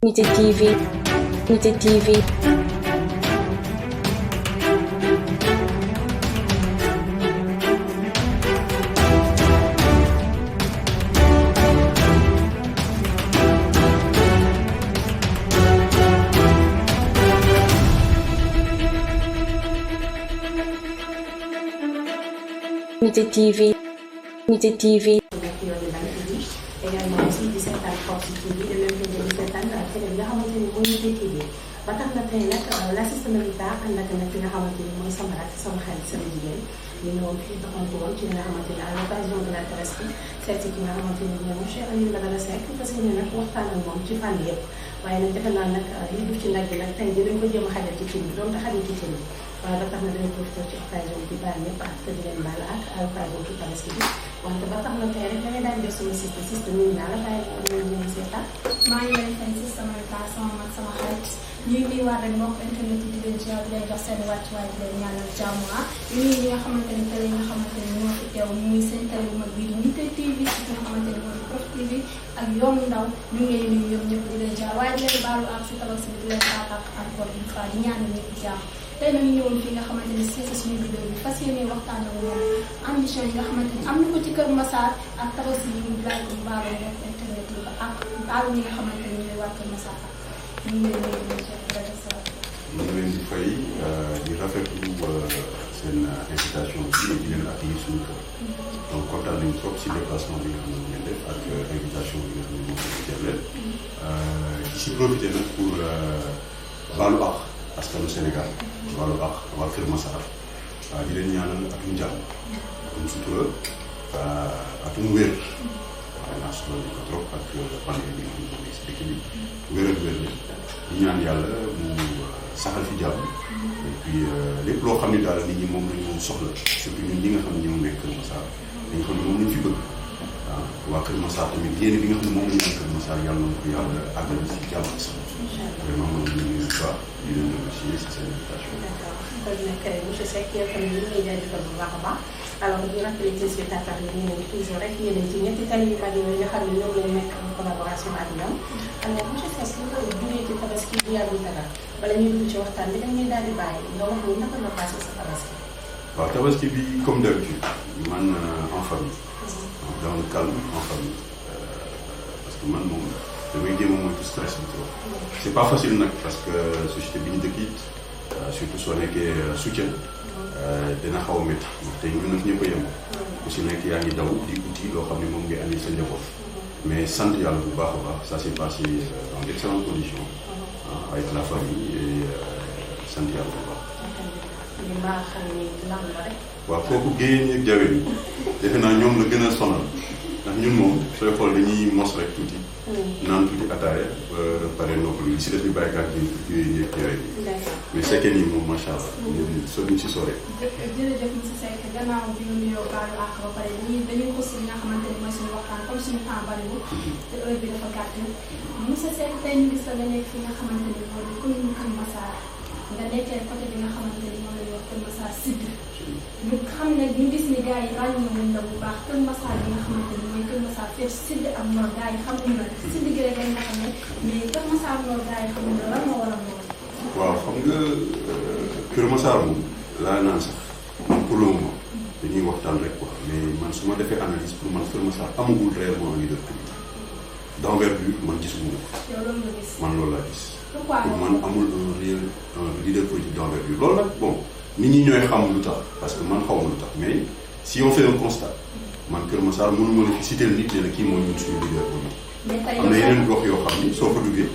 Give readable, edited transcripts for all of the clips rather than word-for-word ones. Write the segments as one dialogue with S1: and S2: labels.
S1: Unité TV, Unité TV. Unité TV, Unité TV.
S2: également aussi di seetaan Force TV de même que di seetaan télé bi nga xamante ni mooy Unité TV ba tax na tey nag la système état ànd ak nag ki nga xamante ni mooy sama rakk sama xarit sama jigéen ñu ñëwoon fii doxantu woon ci li nga xamante ni à l'occasion de la Tabaski seet si ki nga xamante ni mooy monsieur Alioune Badara Seck parce que nag waxtaan ak moom ci fànn yëpp waaye nag defe naa nag li def ci nag bi nag tey dinañ ko jéem a xajal ci cin bi donte xajal ci cin bi waaye ba tax na dañu profité ci occasion bi baal ñëpp ak di leen baal ak à l'occasion ci Tabaski bi wante ba tax na tey rek da ngay daal di def sama système ñu naa la bàyyi ko ñu ñëw seetaan
S3: maa ngi lay fay si sama kaa sama mag sama xarit ñuy nuyuwaat rek mbokk internet yi di leen ziar di leen jox seen wàccuwaay di leen ñaanal jàmm ñuy ñi nga xamante ni télé yi nga xamante ni ñoo fi teew muy seen télé bu mag bii di Unité TV ci nga xamante ni mooy Prof TV ak yoonu ndaw ñu ngi leen nuyu ñoom ñëpp di leen ziar waaye di leen baalu ak si Tabaski bi di leen baal ak encore une fois di ñaanal ñëpp jàmm tey nag ñu ñëwoon fii nga xamante ni c'est suñu vidéo bi fas yéene waxtaan ak moom ambition yi nga xamante ni am na ko ci Kër Massar ak Tabaski yi ñu laaj ko baalu mbokk internet yi ba ak baalu ñi nga xamante ni ñooy waa Kër Massar ñu ngi leen
S4: di fay di rafetlu seen invitation bi di leen accueillir suñu kër donc kontaan nañu trop si déplacement bi nga xam ne ngeen def ak invitation bi nga xam ne moom la ñu jagleel di si profité nag pour baalu àq askanu Sénégal baalu àq waa Kër Massar di leen ñaanal atum jàmm atum sutura atum wér waaye naa soxla nañu ko trop ak pandémie bi nga xam ne si dëkk bi wér ak wér la di ñaan yàlla mu saxal fi jàmm et puis lépp loo xam ne daal nit ñi moom la ñu soxla surtout ñun ñi nga xam ne ñoo nekk Kër Massar dañu xam ne moom lañu fi bëgg waaw waa Kër Massar tamit yéene bi nga xam ne moom la ñu am Kër Massar yàlla na ko yàlla àggal si jàmm ak sax vraiment moom la ñu nuyu baax di leen remercier si seen invitation.
S2: d'accord kon nag monsieur Seck yow tamit ñu ngi jaajëfal bu baax a baax alors di rappeler téléspectateurs yi ñu ngi toujours rek yéen ci ñetti télé yu mag yooyu nga xam ne ñoom lañ nekk en collaboration ak ñoom alors monsieur Seck li nga jógee ci Tabaski bi yàggul dara bala ñuy dugg ci waxtaan bi dañuy daal di bàyyi nga wax ni naka nga passé sa Tabaski.
S4: waaw Tabaski bi comme d'habitude man en famille. dans le calme en famille parce que man moom damay jéem a moytu stress bi trop. c'est pas facile nag parce que société bi ñu dëkk it surtout soo nekkee soutien dina xaw a métti ndax tey ñun nag ñëpp a yem ku si nekk yaa ngi daw di uti loo xam ne moom ngay andi sa njaboot mais sant yàlla bu baax a baax ça s'est passé dans d'excellentes conditions avec la famille et sant yàlla bu baax.
S2: ñu maa xam ni lan la rek.
S4: waaw kooku géej ñi ak jaween yi defe naa ñoom la gën a sonal ndax ñun moom sooy xool dañuy mos rek tuuti. naan tuuti ataaya pare noppalu li si def ñu bàyyi kàddu gi yooyu yëpp jaween yi. mais sekkee nii moom macha allah. ñu si sore.
S3: jërëjëf monsieur Seck gannaaw bi ñu nuyoo baalu àq ba pare dañuy xuus li nga xamante ni mooy suñu waxtaan comme suñu temps bariwul te heure bi dafa gàtt monsieur Seck tey ñu gis la nga nekk fi nga xamante ni moo di commune Kër Massar nga nekkee côté bi nga xamante ni moom la ñuy wax Kër Massar Sud ñu xam ne ñu gis ni gars yi ràññee wuñ la bu baax Kër Massar bi nga xamante ni mooy Kër Massar fépp Sud ak Nord gars yi xamuñ la Sud gi rek nga xam ne mais Kër Massar Nord gars yi xamuñ la lan moo waral loolu.
S4: waaw xam nga Kër Massar moom laa naan sax man pour le moment dañuy waxtaan rek quoi mais man su ma defee analyse pour man Kër Massar amagul réellement leader politique d'envergure man gisuma ko.
S3: yow loolu nga gis.
S4: man loolu laa gis.
S3: pourquoi
S4: pour man amul un leader politique d'envergure loolu nag bon nit ñi ñooy xam lu tax parce que man xaw ma lu tax mais si on fait un constat man Kër Massar mënuma la fi citer nit ne la kii mooy ñun suñu leader politique. am na yeneen gox yoo xam ni soo fa duggee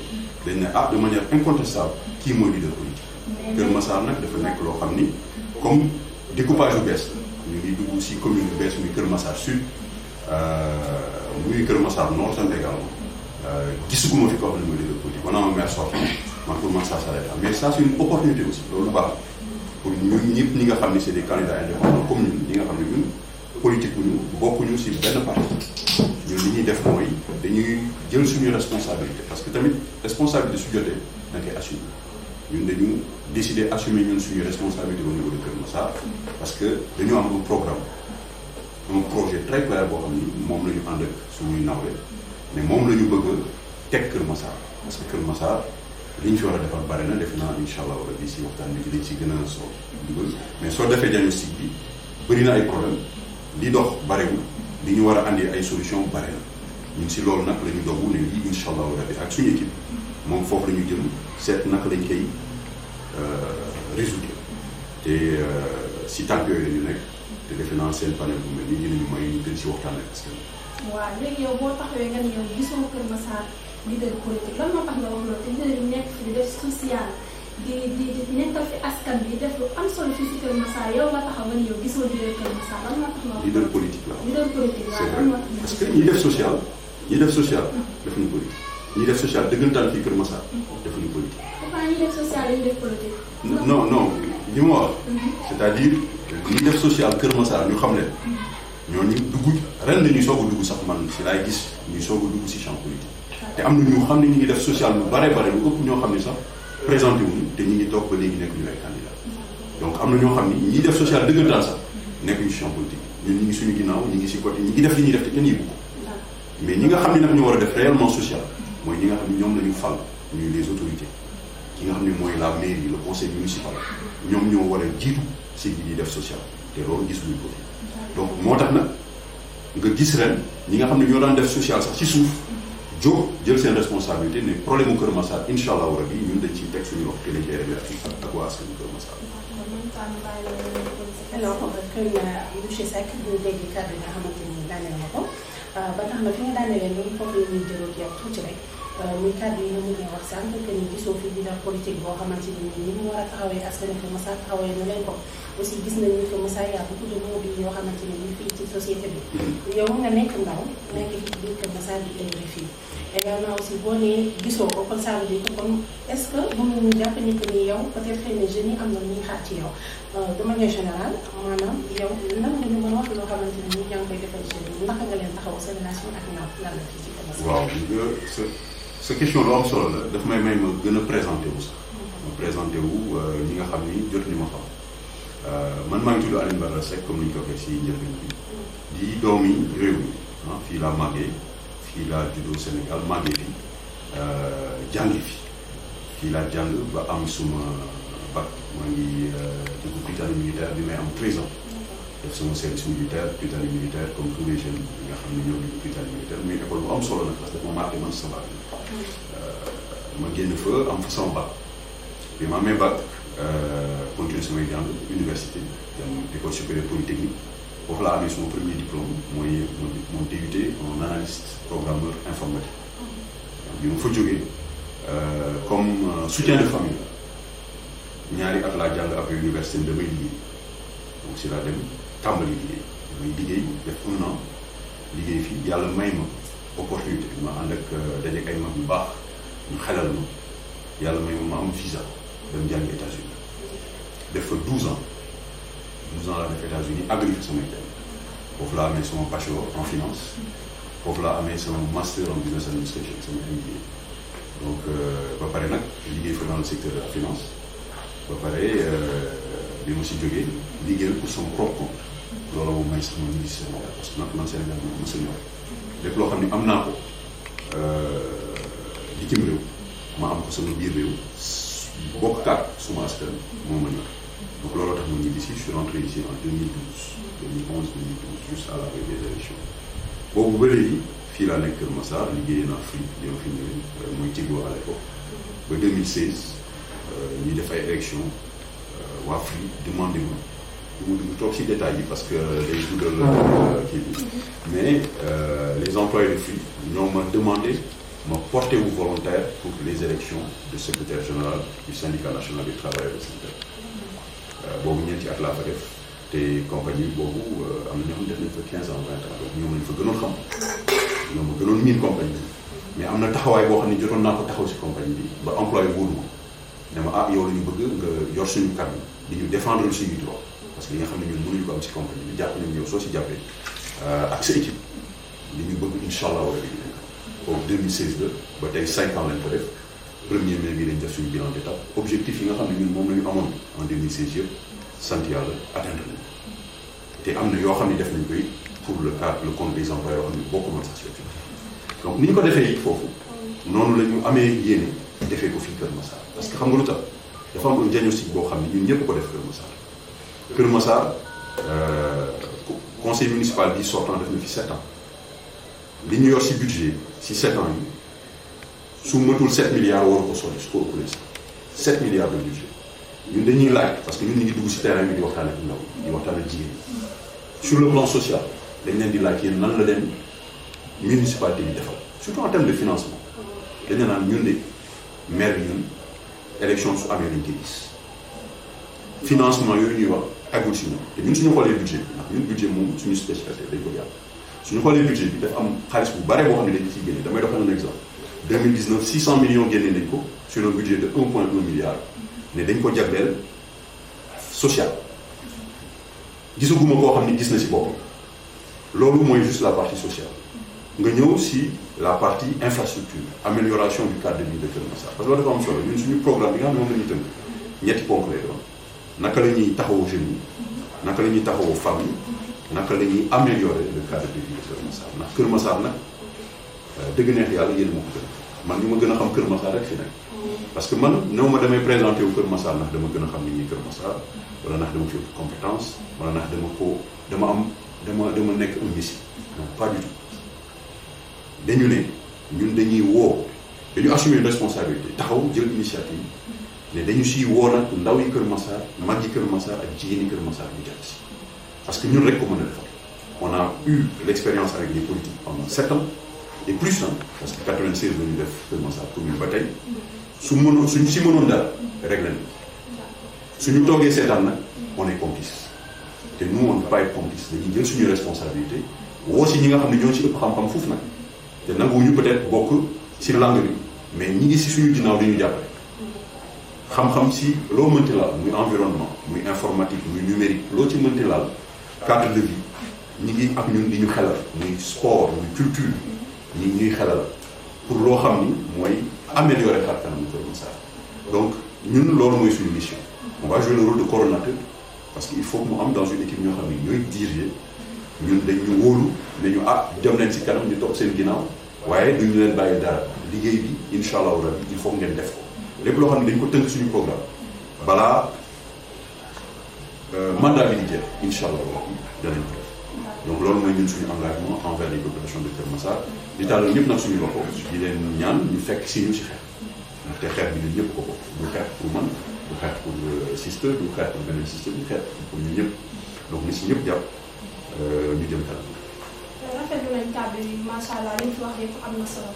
S4: dañ ne de manière incontestable kii mooy leader politique. Kër Massar nag dafa nekk loo xam ni comme découpage bu bees la ñu ngi dugg si commune bu bees muy Kër Massar Sud muy Kër Massar Nord tam également gisuguma fi ko xam ne mooy leader politique on a un maire sortant man pour man ça s'arrête là mais ça c'est une opportunité aussi loolu baax pour ñun ñëpp ñi nga xam ne c'est des candidats indépendants comme ñun ñi nga xam ne ñun politique bu ñu bokkuñu si benn parti ñun li ñuy def mooy dañuy jël suñu responsabilité parce que tamit responsabilité su jotee da ngay assumer ñun dañu décider assumer ñun suñu responsabilité au niveau de Kër Massar parce que dañu am un programme un projet très clair boo xam ni moom la ñu ànd ak suñuy nawle mais moom la ñu bëgg a teg Kër Massar parce que Kër Massar li ñu fi war a defar bare na defe naa incha allah wala bi si waxtaan bi dañ si gën a soo dugal mais soo defee diagnostic bi bëri na ay problème li dox barewul li ñu war a andi ay solution bare na ñun si loolu nag la ñu dogu ne lii incha allah wala bi ak suñu équipe moom foofu la ñu jëm seet naka lañ koy résoudre te si tànk yooyu la ñu nekk te defe naa seen panel bu mel nii dinañu may ñu gën si waxtaan ak askan wi.
S3: waaw léegi yow boo taxawee nga ne yow gisoo Kër Massar leader politique lan moo tax nga wax loolu te leader yi nekk fi di def social di nekkal fi askan bi def lu am solo fii si Kër Massar yow nga taxaw nga ne yow gisoo leader Kër Massar lan moo tax nga wax
S4: leader politique la
S3: leader politique waaw lan moo tax
S4: parce que ñi def social defuñu politique ñi def social dëggantaan fii Kër Massar defuñu politique.
S3: pourquoi ñi def social dañu def politique.
S4: non li ma wax c'est-à-dire ñi def social Kër Massar ñu xam leen ñooñu dugg ren la ñuy soog a dugg sax man si laay gis ñuy soog a dugg si champ politique te am na ñu xam ne ñu ngi def social lu bare lu ëpp ñoo xam ne sax présenté wuñu te ñu ngi toog ba léegi nekk ñu ay candidat donc am na ñoo xam ni ñi def social dëggantaan sax nekk ñu si champ politique ñun ñu ngi suñu ginnaaw ñu ngi si côté ñi ngi def li ñuy def te kenn yëgu ko mais ñi nga xam ne nag ñoo war a def réellement social mooy ñi nga xam ne ñoom la ñu fal ñuy les autorités ki nga xam ne mooy la mairie le conseil municipal ñoom ñoo war a jiitu si di def social te loolu gis luñu ko donc moo tax nag nga gis ren ñi nga xam ne ñoo daan def social sax ci suuf jóg jël seen responsabilité ne problème mu Kër Massar incha allahu rabi ñun dañ ciy teg suñu loxo te dañ koy réglé ak waa askan Kër Massar.
S2: alors kër monsieur Seck ñu dégg kàddu yi nga xamante ni daaneel na ko ba tax na fi nga daanelee ñun foofu la ñuy jëloon yow tuuti rek muy kàddu yi nga mën a wax sànq que ni gisoo fi leader politique boo xamante ni ni mu war a taxawee askan Kër Massar taxawee na leen ko aussi gis nañu ni que Moussa y a beaucoup de mots yoo xamante ni ñu fii ci société bi yow nga nekk ndaw nekk fi ci biir Kër Massar di égri fii également aussi boo nee gisoo ko kon ça veut dire que kon est-ce que mënuñu jàpp ni que ni yow peut-être xëy na jeunes yi am na lu ñuy xaar ci yow de manière générale maanaam yow lan nga ñu mën a wax loo xamante ni ñi ñaa ngi koy defal jeunes yi naka nga leen taxaw sa relation ak ñoom lan la fii ci Kër Massar.
S4: waaw sa question lu am solo la daf may ma gën a présenté wu sax ma présenté wu ñi nga xam ni jot ni ma xam man maa ngi tudd Alioune Badara Seck comme ni ñu ko waxee si njëlbeen bi di doomi réew mi fii laa màggee fii laa juddoo Sénégal màggee fi jàngi fii laa jàng ba am suma bac maa ngi dugg Prytanée militaire bi may am 13 ans def sama service militaire Prytanée militaire comme tous les jeunes yi nga xam ne ñoo dugg Prytanée militaire muy école bu am solo nag parce que dafa marqué man sama bac ma génn fa am fa sama bac bi ma amee bac continuer samay jàng université dem école supérieure polytechnique foofu laa amee sama premier diplôme mooy mon DUT en analyste programmeur informatique bi ma fa jógee comme soutien de famille ñaari at laa jàng après université bi damay liggéey donc si laa dem tàmbali liggéey damay liggéey def 1 an liggéey fii yàlla may ma opportunité ma ànd ak dajeek ay mag yu baax ñu xelal ma yàlla may ma am visa dem jàngi États-Unis def fa 12 ans laa def États-Unis àggali fa samay jàng foofu laa amee sama bachelor en finance foofu laa amee sama master en business administration sama MBA donc ba pare nag liggéey fa dans le secteur de la finance ba pare bi ma si jógee liggéeyal pour sama propre compte loolu moom may sax ma ñu gis Sénégal parce que nag man Sénégal moom ma sa ñor lépp loo xam ne am naa ko bitim réew ma am ko sama biir réew bokk kaat suma askan moo ma ñor donc looloo tax ma ñibbi si je suis rentré ici en 2011 juste à la veille des élections boobu ba léegi fii laa nekk Kër Massar liggéeyee naa fii li ma fi ñëwee mooy Tigo à l'époque ba 2016 ñuy def ay élections waa Free demandé ma du ma dugg toog si détails yi parce que day guddal kii bi mais les employés de Free ñoo ma demandé ma porté wu volontaire pour les élections de secrétaire général du syndicat national des travailleurs de Sénégal boobu ñeenti at laa fa def te compagnie boobu am na ñoo xam ne def nañ fa 15 ans 20 ans donc ñoom lañ fa gënoon xam ñoom ma gënoon miin compagnie bi mais am na taxawaay boo xam ne jotoon naa ko taxaw si compagnie bi ba employé wóolu ma ne ma yow la ñu bëgg nga yor suñu kàddu di ñu défendre suñuy droit parce que li nga xam ne ñun mënuñu ko am si compagnie bi jàpp nañu yow soo si jàppee ak sa équipe li ñu bëgg incha allah wala dinañ ko boobu 2016 la ba tey 5 ans lañ ko def premier mai bi lañ def suñu bilan d'étape objectif yi nga xam ne ñun moom la ñu amoon en 2016 yëpp sant yàlla atteindre nañ te am na yoo xam ne def nañ koy pour le cadre le compte des employés yoo xam ne bokk na sax si objectif donc ni ñu ko defee it foofu noonu la ñu amee yéene defee ko fii Kër Massar parce que xam nga lu tax dafa am un diagnostic boo xam ne ñun ñëpp ko def Kër Massar. Kër Massar conseil municipal bi sortant def na fi 7 ans li ñu yor si budget si 7 ans yi su matul 7 milliards war ko sori su ko ëppalee 7 milliards de budget ñun dañuy laaj parce que ñun ñu ngi dugg si terrain bi di waxtaan ak ndaw di waxtaan ak jigéen ñi sur le plan social dañ leen di laaj yéen nan la leen municipalité bi defal surtout en termes de financement dañ ne naan ñun de maire bi ñun élection su amee dañ koy gis financement yooyu ñuy wax agul si ñun te ñun suñu xoolee budget bi ndax ñun budget moom suñu spécialité dañ ko jàpp suñu xoolee budget bi dafa am xaalis bu bare boo xam ne dañ ciy génne damay doxal un exemple 2019 600 millions génne nañ ko sur un budget de 1,1 milliard ne dañ ko jagleel social gisaguma koo xam ne gis na si boppam loolu mooy juste la partie sociale nga ñëw si la partie infrastructure amélioration du cadre de vie de Kër Massar parce que loolu dafa am solo ñun suñu programme bi nga xam ne moom la ñuy tënk ñetti ponk lay doon naka la ñuy taxawoo jeunes yi naka la ñuy taxawoo femmes yi naka la ñuy améliorer le cadre de vie de Kër Massar ndax Kër Massar nag dëgg neex yàlla yéen moo ko gën man ñu ma gën a xam Kër Massar rek fi nekk parce que man néew ma damay présenté wu Kër Massar ndax dama gën a xam ni ñuy Kër Massar wala ndax dama fi compétence wala ndax dama nekk un messie non pas du tout dañu ne ñun dañuy dañu assumer une responsabilité taxaw jël initiative ne dañu siy woo nag ndaw yi Kër Massar mag yi Kër Massar ak jigéen yi Kër Massar ñu jàpp si parce que ñun rek ko mën a defar on a eu l'expérience avec les politiques pendant 7 ans et plus parce que 96 la ñu def Kër Massar pour ñu ba tey suñu si mënoon dara réglé na suñu toogee seetaan nag on est complice te nous on ne peut pas être complice dañuy jël suñu responsabilité woo si ñi nga xam ne ñoo ci ëpp xam-xam foofu nag te nanguwuñu peut-être bokk si langue bi mais ñi ngi si suñu ginnaaw di ñu jàppale xam-xam si loo mënti laal muy environnement muy informatique muy numérique loo ci mënti laal cadre de vie ñi ngi ak ñun di ñu xelal muy sport muy culture ñi ñuy xelal pour loo xam ni mooy améliorer xar kanamu Kër Massar donc ñun loolu mooy suñu mission on va jouer le rôle de coordonnateur parce que il faut que mu am dans une équipe ñoo xam ne ñooy diriger ñun dañ ñu wóolu ne ñu dem leen si kanam ñu topp seen ginnaaw waaye duñu leen bàyyi dara liggéey bi incha allahu rabbi il faut ngeen def ko lépp loo xam ne dañ ko tënk suñu programme balaa mandat bi di jeex incha allahu rabbi danañ ko def donc loolu mooy ñun suñu engagement envers les populations de Kër Massar di tàllal ñëpp nag suñu loxo di leen ñaan ñu fekk si ñu si xeex ndaxte xeex bi ñun ñëpp ko bokk du xeex pour man du xeex pour sister du xeex pour beneen sister du xeex pour ñun ñëpp donc ni si ñëpp jàpp ñu jëm kanam.
S3: rafetlu nañ kàddu yi macha allah li ñu fi wax yëpp am na solo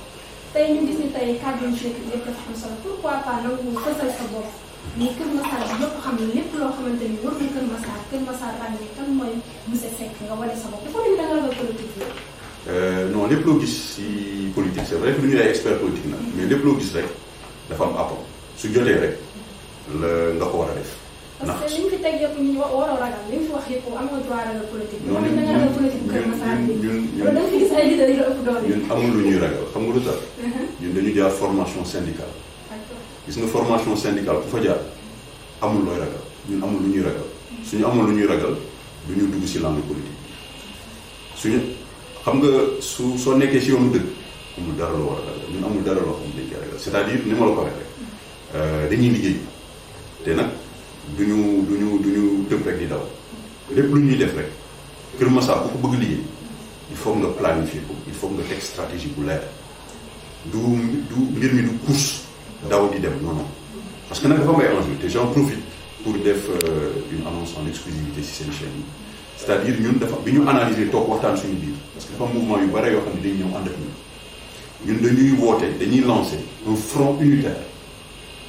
S3: tey ñu gis ni tey kàddu yi ñu yëpp dafa am solo pourquoi pas nangu fësal sa bopp ni Kër Massar bi yëpp xam ne lépp loo xamante ni war na Kër Massar ràññee kan mooy monsieur Seck nga wane sa bopp dafa mel ni da nga ragal politique bi.
S4: non lépp loo gis si politique c'est vrai que lu ñu ay expert politique nag mais lépp loo gis rek dafa am apport su jotee rek la nga ko war a def.
S3: parce que li ñu fi teg yëpp ñu waroo ragal li ñu fi wax yëpp am nga droit ragal politique. non ñun da nga ragal politique Kër Massar bi. ñun da nga fi gis ay leaders yu la ëpp doole.
S4: ñun amul lu ñuy ragal xam nga lu tax. ñun dañu jaar formation syndicale. gis nga formation syndicale ku fa jaar amul looy ragal ñun amul lu ñuy ragal suñu amul lu ñuy ragal du ñu dugg si langue politique suñu xam nga soo nekkee si yoonu dëgg amul dara loo war a ragal ñun amul dara loo xam ne dañ koy ragal c'est-à-dire ni ma la ko waxee rek dañuy liggéey te nag duñu tëb rek di daw lépp lu ñuy def rek Kër Massar ku ko bëgg liggéey il faut nga planifier ko il faut nga teg stratégie bu leer du mbir mi du course daw di dem non parce que nag dafa may enjeu te j'en profite pour def une annonce en exclusivité si seen chaîne yi c'est-à-dire ñun dafa bi ñu analyser toog waxtaan suñu biir parce que dafa mouvement yu bare yoo xam ne dañ ñëw ànd ak ñun dañuy woote dañuy lancer un front unitaire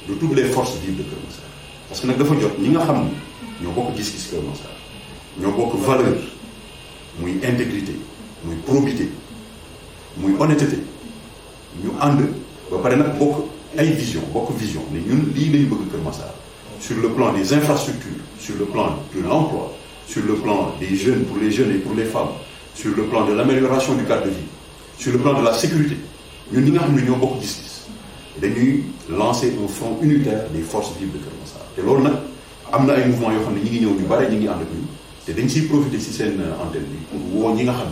S4: de toutes les forces vives de Kër Massar parce que nag dafa jot ñi nga xam ni ñoo bokk gis-gis Kër Massar ñoo bokk valeur muy intégrité muy probité muy honnêteté ñu ànd ba pare nag bokk ay vision ne ñun lii lañu bëgg Kër Massar sur le plan des infrastructures sur le plan de l'emploi sur le plan des jeunes pour les jeunes et pour les femmes sur le plan de l'amélioration du cadre de vie sur le plan de la sécurité ñun ñi nga xam ne ñoo bokk gis-gis dañuy lancer un front unitaire des forces vives de Kër Massar te loolu nag am na ay mouvements yoo xam ne ñi ngi ñëw ñu bare ñi ngi ànd ak ñun te dañ siy profiter si seen antenne bi pour woo ñi nga xam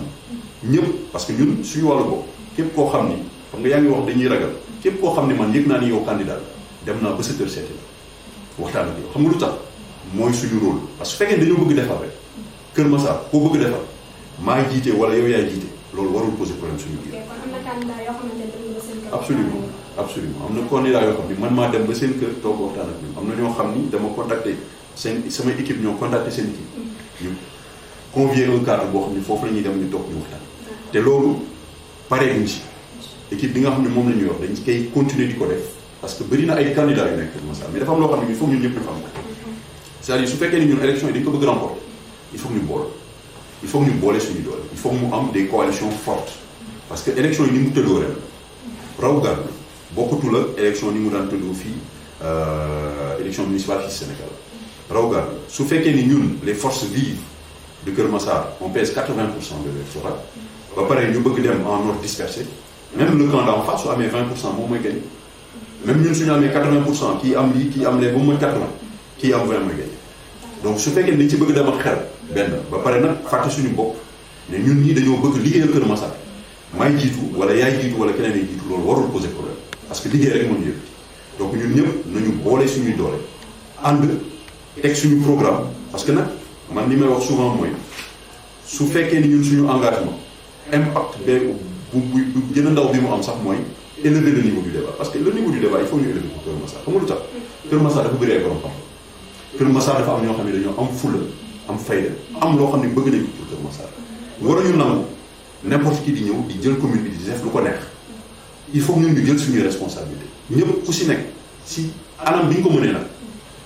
S4: ni ñëpp parce que ñun suñu wàllu bopp képp koo xam ni xam nga yaa ngi wax dañuy ragal képp koo xam ne man yëg naa ni yow candidat dem naa ba sa kër seeti la waxtaan ak yow xam nga lu tax mooy suñu rôle parce que su fekkee dañoo bëgg defar rek Kër Massar koo bëgg defar maa jiite wala yow yaay jiite loolu warul poser problème suñu biir.
S3: kon am na candidat yoo xamante ne dem ba seen kër.
S4: absolument am na candidat yoo xam ni man maa dem ba seen kër toog waxtaan ak ñoom am na ñoo xam ni dama contacter sama équipe ñoo contacter seen équipe ñu convier un cadre boo xam ni foofu la ñuy dem ñu toog ñu waxtaan te loolu paree duñ si équipe bi nga xam ne moom la ñuy wax dañ koy continuer di ko def parce que bëri na ay candidats yu nekk Kër Massar mais dafa am loo xam ne il faut ñun ñëpp ñu xam ko c'est-à-dire su fekkee ni ñun élection yi dañ ko bëgg remporter il faut ñu boole suñu doole il faut mu am des coalitions fortes parce que élection yi ni mu tëddoo ren raw gàll bokkatu la élection ni mu daan tëddoo fii élection municipale fii Sénégal raw gàll su fekkee ni ñun les forces vives de Kër Massar on pèse 80% de l'électorat ba pare ñu bëgg dem en ordre dispersé même le camp d'en face su amee 20% moom mooy gagné même ñun suñu amee 80% kii am lii kii am lee ba mooy 80 kii am 20 mooy gagné donc su fekkee dañ ci bëgg dem ak xel benn ba pare nag fàtte suñu bopp ne ñun ñii dañoo bëgg liggéeyal Kër Massar maay jiitu wala yaay jiitu wala keneen ay jiitu loolu warul poser problème parce que liggéey rek moo ñu yëkkati donc ñun ñëpp nañu boole suñuy doole ànd teg suñu programme parce que nag man li may wax souvent mooy su fekkee ni ñun suñu engagement impact bu gën a ndaw bi mu am sax mooy élever le niveau du débat parce que le niveau du débat il faut ñu élever ko Kër Massar xam nga lu tax Kër Massar dafa bëri ay borom xam Kër Massar dafa am ñoo xam ne dañoo am fulla am fayda am loo xam ne bëgg nañu pour Kër Massar waruñu nangu n'importe qui di ñëw di jël commune bi di def lu ko neex il faut ñun ñu jël suñuy responsabilité ñëpp ku si nekk si anam bi ñu ko mënee nag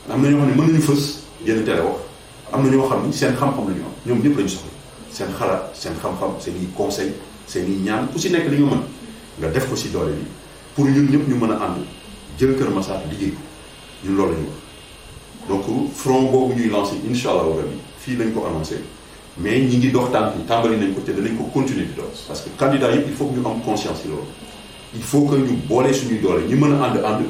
S4: am na ñoo xam ne mën nañu fës génn télé wax am na ñoo xam ni seen xam-xam la ñu am ñoom ñëpp lañu soxla seen xalaat seen xam-xam seen i conseil seen i ñaan ku si nekk li nga mën nga def ko si doole bi pour ñun ñëpp ñu mën a ànd jël Kër Massar liggéey ko ñun loolu la ñu wax donc front boobu ñuy lancé incha allah rabi fii lañ ko annoncé mais ñi ngi dox tànk yi tàmbali nañ ko te danañ ko continuer di dox parce que candidat yëpp il faut que ñu am conscience ci loolu il faut que ñu boole suñuy doole ñu mën a ànd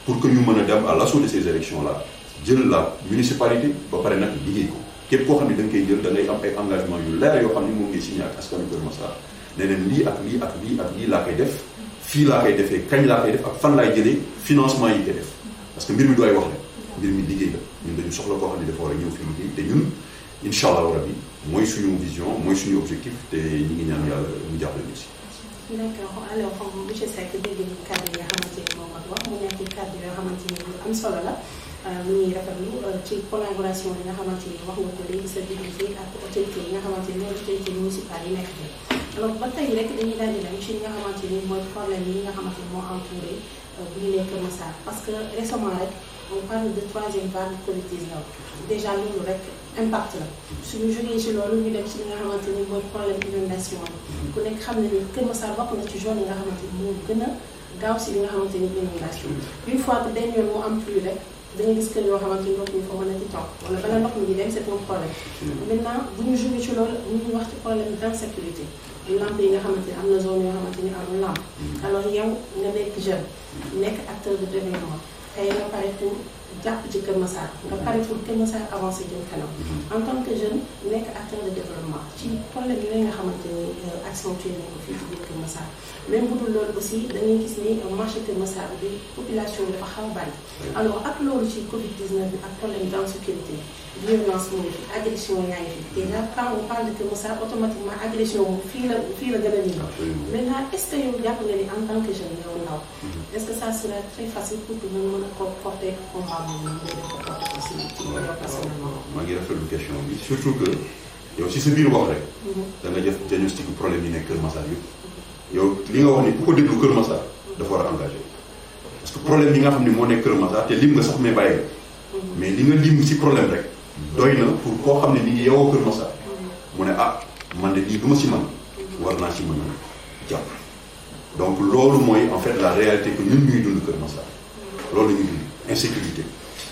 S4: pour que ñu mën a dem à l'assaut de ces élections là jël la municipalité ba pare nag liggéey ko képp koo xam ne da nga koy jël da ngay am ay engagement yu leer yoo xam ne moom ngay signé ak askanu Kër Massar ne leen lii ak lii ak lii ak lii laa koy def fii laa koy defee kañ laa koy def ak fan laay jëlee financement yi koy def parce que mbir mi du ay wax rek mbir mi liggéey la ñun dañu soxla koo xam ne dafa war a ñëw fii liggéey te ñun incha allah rabbi mooy suñu vision mooy suñu objectif te ñu ngi ñaan yàlla mu jàppale ñu si.
S2: d'accord alors monsieur Seck dégg nañu kàddu yi nga xamante ni moom ak wax mu nekk kàddu yoo xamante ni lu am solo la lu ñuy rafetlu ci collaboration yi nga xamante ni wax nga ko léegi sa diggante ak autorité yi nga xamante ni mooy autorité municipale yi nekk fi alors ba tey rek dañuy daal di dem ci li nga xamante ni mooy problème yi nga xamante ni moo entouré bu ñu nee Kër Massar parce que récemment rek on parle de troisième vague Covid-19 déjà loolu rek impact la suñu jógee ci loolu ñu dem ci li nga xamante ni mooy problème inondation ku nekk xam ne ni Kër Massar bokk na ci zone yi nga xamante ni moo gën a gaaw si li nga xamante ni inondation une fois que benn yoon moo am pluie rek da nga gis kër yoo xamante ni ndox mi fa mën a ci toog wala bala ndox mi di dem c'est un problème maintenant bu ñu jógee ci loolu ñu ngi wax ci problème d'insécurité lamp yi nga xamante ni am na zone yoo xamante ni amul lamp alors yow nga nekk jeune nekk acteur de développement tey nga pare pour jàpp ci Kër Massar nga pare pour Kër Massar avancé jëm kanam en tant que jeune nekk acteur de développement ci problème yooyu nga xamante ni accentué nañ ko fii ci biir Kër Massar même bu dul loolu aussi dañuy gis ni marché Kër Massar bi population bi dafa xaw a bari alors ak loolu ci Covid-19 bi ak problème d'insécurité violence moom fi agression yaa ngi fi déjà quand on parle de Kër Massar automatiquement agression moom fii la gën a nii maintenant est-ce que yow jàpp nga ni en tant que jeune yow ndaw est-ce que ça sera très facile pour que ñu mën a ko porter combat boobu ñu mën a ko porter aussi ci yow personnellement.
S4: maa ngi rafetlu question bi surtout que yow si sa biir wax rek. da nga def diagnostic problème yi nekk Kër Massar yëpp. yow li nga wax ni ku ko déglu Kër Massar dafa war a engagé parce que problème yi nga xam ne moo nekk Kër Massar te lim nga sax mais bàyyi mais li nga lim ci problème rek doy na pour koo xam ne mi ngi yeewoo Kër Massar mu ne ah man de lii du ma ci mën war naa ci mën a jàpp donc loolu mooy en fait la réalité que ñun ñuy dund Kër Massar loolu la ñuy dund insécurité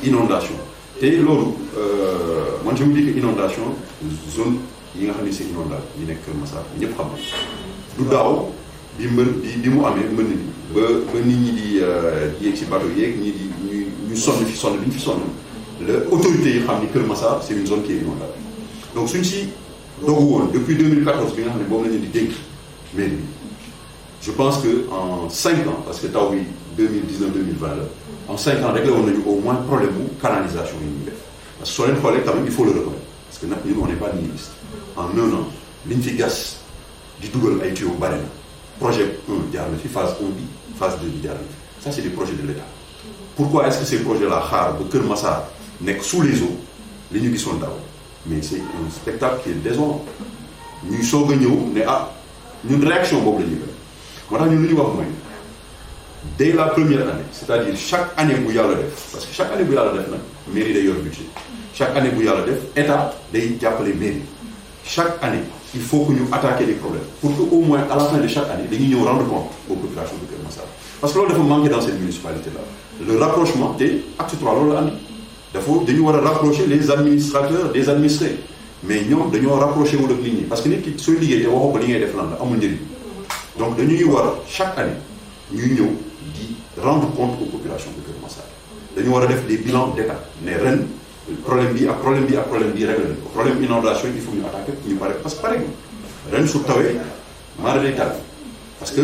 S4: inondation te loolu man je me dis que inondation zone yi nga xam ne c'est inondable yi nekk Kër Massar ñëpp xam nañ du daaw bi mu amee mën na ni ba nit ñi di yéeg ci bateau yeeg ñi di ñu sonn fi sonn bi ñu fi sonn la autorités yi xam ni Kër Massar c'est une zone qui est inondable donc suñ si dogu woon depuis 2014 bi nga xam ne boobu la ñu di dénk mairie bi je pense que en 5 ans parce que taw bi 2019-2020 là en 5 ans réglé woon nañu au moins problème mu canalisation yi ñuy def parce que soo leen xoolee quand même il faut le reconnaître parce que nag ñun on n'est pas nihiliste en 1 an li ñu fi gas di dugal ay tuyaux bari na projet 1 jaar na fi phase 1 bi phase 2 bi jaar na fi ça c'est des projets de l'État. Pourquoi est-ce que ces projets là xaar ba Kër Massar nekk sous les eaux li ñu gisoon daaw mais c'est un spectacle qui est désolant ñuy soog a ñëw ne ah ñun réaction boobu la ñuy def moo tax ñun lu ñu wax mooy dès la première année c'est-à-dire chaque année bu yàlla def parce que chaque année bu yàlla def nag mairie day yor budget chaque année bu yàlla def état day jàppale mairie chaque année il faut que ñu attaquer les problèmes pour que au moins à la fin de chaque année dañuy ñëw rendre compte aux populations de Kër Massar parce que loolu dafa manqué dans cette municipalité là le rapprochement te acte 3 loolu la andi dafa dañu war a rapprocher les administrateurs des administrés mais ñoom dañoo rapproché wul ak nit ñi parce que nit ki sooy liggéey te waxoo ko li ngay def lan la amul njëriñ donc dañuy war chaque année ñuy ñëw di rendre compte aux populations de Kër Massar dañu war a def des bilans d'état ne ren problème bi ak problème bi ak problème bi réglé nañ ko problème inondation il faut ñu attaquer ñu pare parce que pare ren su tawee maara day tàgg parce que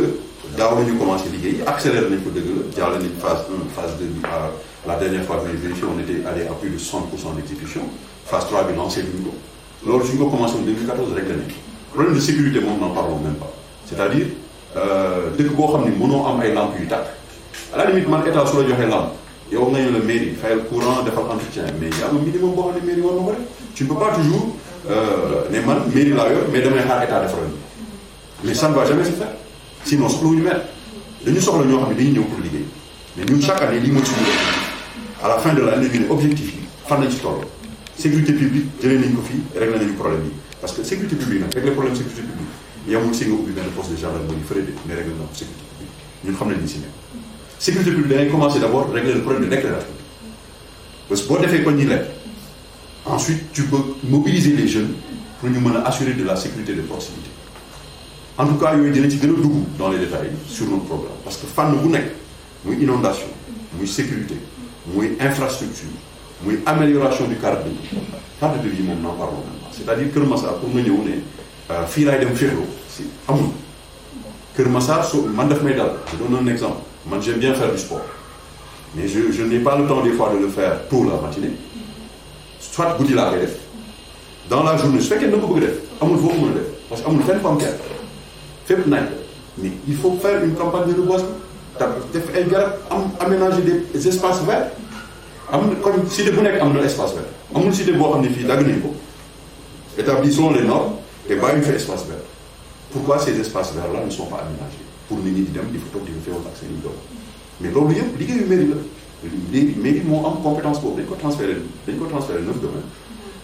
S4: daaw la ñu commencé liggéey accéléré nañ ko dëgg la jàll nañ phase 1 phase 2 bi à la dernière fois que j'ai vérifié on était allé à plus de 60% d'exécution phase 3 bi lancé duñ ko loolu suñ ko commencé en 2014 réglé nañ ko problème de sécurité moom n'en parlons même pas c'est-à-dire dëkk boo xam ne mënoo am ay lampes yu tàkk à la limite man état su la joxee lampe yow nga ñëw la mairie fayal courant defal entretien mais y a un minimum boo xam ne mairie war na ko def tu ne peux pas toujours ne man mairie laa yor mais damay xaar état defaral mais ça ne va jamais se faire sinon soxlawuñu maire dañu soxla ñoo xam ne dañuy ñëw pour liggéey mais ñun chaque année lii mooy suñu objectif à la fin de l'année ñu ne objectif yi fan lañ ci toll sécurité publique jëlee nañ ko fii réglé nañu problème yi parce que sécurité publique nag régler problème sécurité publique yamul si nga ubbi benn poste de gendarmerie frais de mais réglé na ko sécurité publique ñun xam nañ ni si nekk sécurité publique da ngay commencer d'abord régler le problème de l'éclairage public parce que boo defee ko ñi lekk ensuite tu peux mobiliser les jeunes pour ñu mën a assurer de la sécurité de proximité en tout cas yooyu dinañ ci gën a dugg dans les détails sur notre programme parce que fànn bu nekk muy inondation muy sécurité muy infrastructure muy amélioration du cadre de vie cadre de vie moom n'en parlons même pas c'est-à-dire Kër Massar pour nga ñëw ne fii laay dem féexloo si amul Kër Massar man daf may dal je donne un exemple man j'aime bien faire du sport mais je n'ai pas le temps des fois de le faire tôt la matinée soit guddi laa koy def dans la journée su fekkee na ko bëgg def amul foo ko mën a def parce que amul fenn fa am kenn fépp naaj mais il faut faire une campagne de reboisement def ay garab am aménager des espaces verts am na comme cité bu nekk am na espace vert amul cité boo xam ne fii dagg nañ ko établissons les normes te bàyyi fa espace vert pourquoi ces espaces verts là ne sont pas aménagés pour nit ñi di dem di fa toog di fa feewal ak seen i doom mais loolu yëpp liggéeyu mairie la léegi mairie moo am compétence boobu dañ ko transféré 9 domaines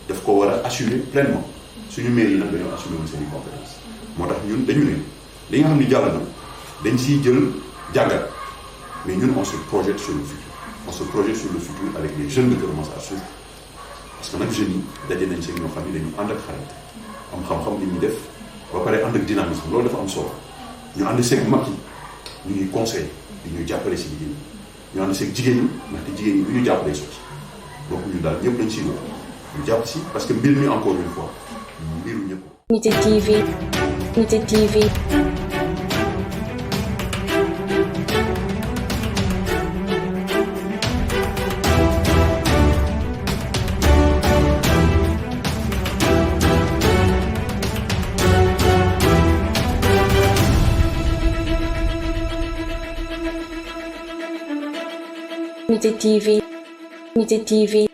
S4: daf ko war a assumer pleinement suñu mairie yi nag dañoo assumer woon seen i compétence moo tax ñun dañu ne li nga xam ne jàll na dañ siy jël jàngat mais ñun on se projette sur le futur on se projette sur le futur avec les jeunes de Kër Massar surtout parce que nag jeunes yi daje nañ seen ñoo xam ne dañu ànd ak xarit am xam-xam li ñuy def ba pare ànd ak dynamisme loolu dafa am solo ñu ànd seeg mag yi ñu ñuy conseil di ñuy jàppale si jigéen ñi ñu ànd seeg jigéen ñi ndaxte jigéen ñi bu ñu jàppalee sotti donc ñu daal ñëpp lañ siy woo ñu jàpp si parce que mbir mi encore une fois mbiru ñëpp.
S1: Unité TV, Unité TV. Unité TV, Unité TV.